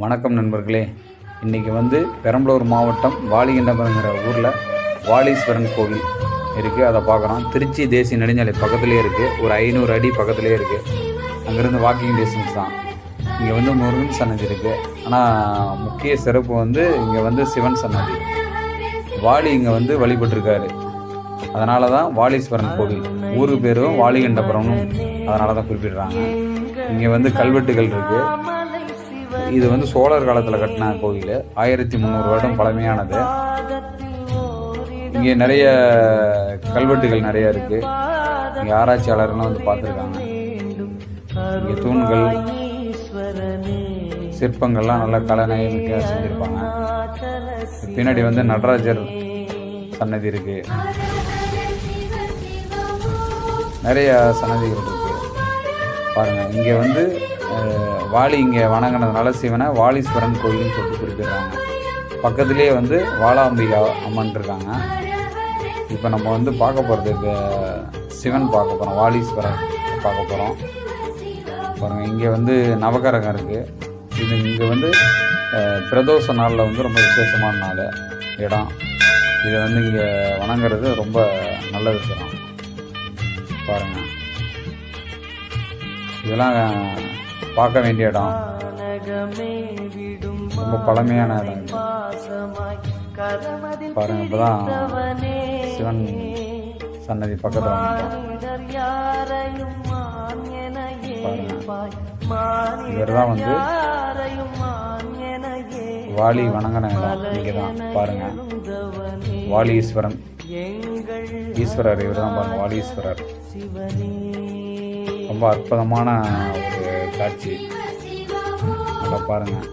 வணக்கம் நண்பர்களே. இன்றைக்கி பெரம்பலூர் மாவட்டம் வாலிகண்டபுரங்கிற ஊரில் வாலீஸ்வரன் கோவில் இருக்குது. அதை பார்க்குறோம். திருச்சி தேசிய நெடுஞ்சாலை பக்கத்துலேயே இருக்குது. ஒரு 500 அடி பக்கத்துலேயே இருக்குது. அங்கேருந்து வாக்கிங் டிஸ்டன்ஸ் தான். இங்கே முருகன் சன்னதி இருக்குது. ஆனால் முக்கிய சிறப்பு இங்கே சிவன் சன்னதி. வாலி இங்கே வழிபட்டிருக்காரு. அதனால தான் வாலீஸ்வரன் கோவில். ஊருக்கு பேரும் வாலிகண்டபுரம்னு அதனால தான் குறிப்பிடுறாங்க. இங்கே கல்வெட்டுகள் இருக்குது. இது சோழர் காலத்தில் கட்டின கோவில். 1300 வருடம் பழமையானது. இங்கே நிறைய கல்வெட்டுகள் நிறைய இருக்குது. இங்கே ஆராய்ச்சியாளர்கள்லாம் பார்த்துருக்காங்க. இங்கே தூண்கள், சிற்பங்கள்லாம் நல்லா கலைநயமிக்க செஞ்சுருப்பாங்க. பின்னாடி நடராஜர் சன்னதி இருக்குது. நிறைய சன்னதிகள் இருக்குது. பாருங்கள், இங்கே வாலி இங்கே வணங்கினதுனால சிவனை வாலீஸ்வரன் கோயில்னு சொல்லிட்டு குறிப்பிடுறாங்க. பக்கத்துலேயே வாலாம்பிகா அம்மன் இருக்காங்க. இப்போ நம்ம பார்க்க போகிறது சிவன் பார்க்க போகிறோம். வாலீஸ்வரன் பார்க்க போகிறோம். பாருங்கள், இங்கே நவகரகம் இருக்குது. இது இங்கே பிரதோஷ நாளில் ரொம்ப விசேஷமான நாள் இடம். இதை இங்கே வணங்குறது ரொம்ப நல்ல விஷயம். பாருங்கள், இதெல்லாம் பார்க்க வேண்டிய இடம். ரொம்ப பழமையான இடம். பாருங்கள், இப்போ தான் சிவன் சன்னதி பக்கத்தில் இவர் தான் வாலி வணங்கின இடம். இங்கே தான் பாருங்கள், வாலீஸ்வரன் ஈஸ்வரர். இவர் தான் பாருங்கள், வாலீஸ்வரர். ரொம்ப அற்புதமான ஒரு காட்சி. நல்லா பாருங்கள்.